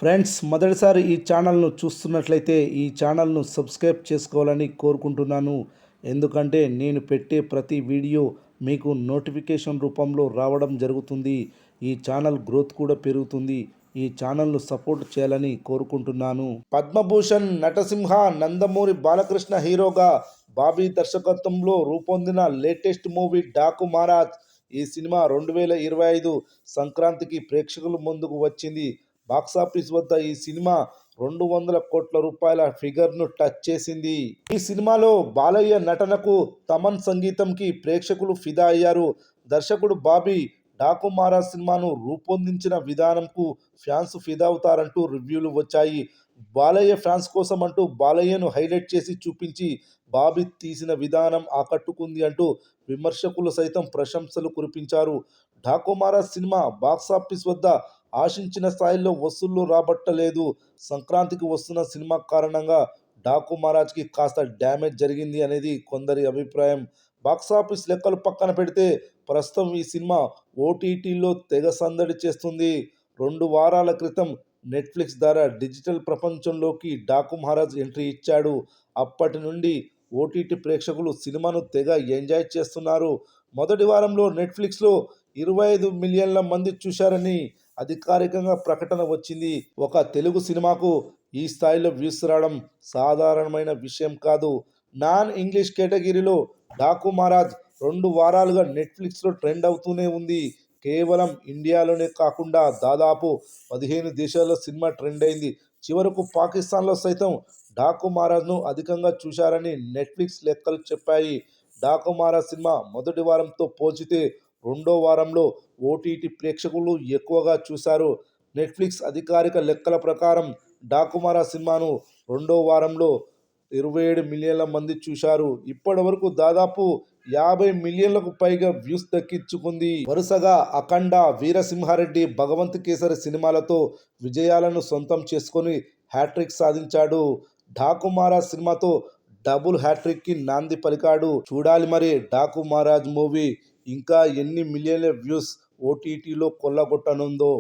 Friends, మొదటిసారి ఈ ఛానల్ను చూస్తున్నట్లయితే ఈ ఛానల్ను సబ్స్క్రైబ్ చేసుకోవాలని కోరుకుంటున్నాను. ఎందుకంటే నేను పెట్టే ప్రతి వీడియో మీకు నోటిఫికేషన్ రూపంలో రావడం జరుగుతుంది. ఈ ఛానల్ గ్రోత్ కూడా పెరుగుతుంది. ఈ ఛానల్ను సపోర్ట్ చేయాలని కోరుకుంటున్నాను. పద్మభూషణ్ నటసింహ నందమూరి బాలకృష్ణ హీరోగా బాబీ దర్శకత్వంలో రూపొందిన లేటెస్ట్ మూవీ డాకు మహారాజ్. ఈ సినిమా 2025 సంక్రాంతికి ప్రేక్షకుల ముందుకు వచ్చింది. బాక్సాఫీస్ వద్ద ఈ సినిమా 200 కోట్ల రూపాయల ఫిగర్ను టచ్ చేసింది. ఈ సినిమాలో బాలయ్య నటనకు, తమన్ సంగీతంకి ప్రేక్షకులు ఫిదా అయ్యారు. దర్శకుడు బాబీ డాకు మహారాజ్ సినిమాను రూపొందించిన విధానంకు ఫ్యాన్స్ ఫిదా అవుతారంటూ రివ్యూలు వచ్చాయి. బాలయ్య ఫ్యాన్స్ కోసం అంటూ బాలయ్యను హైలైట్ చేసి చూపించి బాబీ తీసిన విధానం ఆకట్టుకుంది అంటూ విమర్శకులు సైతం ప్రశంసలు కురిపించారు. డాకు మహారాజ్ సినిమా బాక్సాఫీస్ వద్ద ఆశించిన స్థాయిలో వసూళ్లు రాబట్టలేదు. సంక్రాంతికి వస్తున్న సినిమా కారణంగా డాకు మహారాజ్కి కాస్త డ్యామేజ్ జరిగింది అనేది కొందరి అభిప్రాయం. బాక్సాఫీస్ లెక్కలు పక్కన పెడితే ప్రస్తుతం ఈ సినిమా ఓటీటీలో తెగ సందడి చేస్తుంది. 2 వారాల క్రితం నెట్ఫ్లిక్స్ ద్వారా డిజిటల్ ప్రపంచంలోకి డాకు మహారాజ్ ఎంట్రీ ఇచ్చాడు. అప్పటి నుండి ఓటీటీ ప్రేక్షకులు సినిమాను తెగ ఎంజాయ్ చేస్తున్నారు. మొదటి వారంలో నెట్ఫ్లిక్స్లో 25 మిలియన్ల మంది చూశారని అధికారికంగా ప్రకటన వచ్చింది. ఒక తెలుగు సినిమాకు ఈ స్థాయిలో వ్యూస్ రావడం సాధారణమైన విషయం కాదు. నాన్ ఇంగ్లీష్ కేటగిరీలో డాకు మహారాజ్ 2 వారాలుగా నెట్ఫ్లిక్స్లో ట్రెండ్ అవుతూనే ఉంది. కేవలం ఇండియాలోనే కాకుండా దాదాపు 15 దేశాల్లో సినిమా ట్రెండ్ అయింది. చివరకు పాకిస్తాన్లో సైతం డాకు మహారాజ్ను అధికంగా చూశారని నెట్ఫ్లిక్స్ లెక్కలు చెప్పాయి. డాకు మహారాజ్ సినిమా మొదటి వారంతో పోల్చితే రెండో వారంలో ఓటీటీ ప్రేక్షకులు ఎక్కువగా చూశారు. నెట్ఫ్లిక్స్ అధికారిక లెక్కల ప్రకారం డాకు మహారాజ్ సినిమాను రెండో వారంలో 27 మిలియన్ల మంది చూశారు. ఇప్పటి వరకు దాదాపు 50 మిలియన్లకు పైగా వ్యూస్ దక్కించుకుంది. వరుసగా అఖండ, వీరసింహారెడ్డి, భగవంత్ కేసరి సినిమాలతో విజయాలను సొంతం చేసుకొని హ్యాట్రిక్ సాధించాడు. డాకు మహారాజ్ సినిమాతో డబుల్ హ్యాట్రిక్కి నాంది పలికాడు. చూడాలి మరి డాకు మహారాజ్ మూవీ ఇంకా ఎన్ని మిలియన్ల వ్యూస్ ఓటీటీలో కొల్లగొట్టనుందో.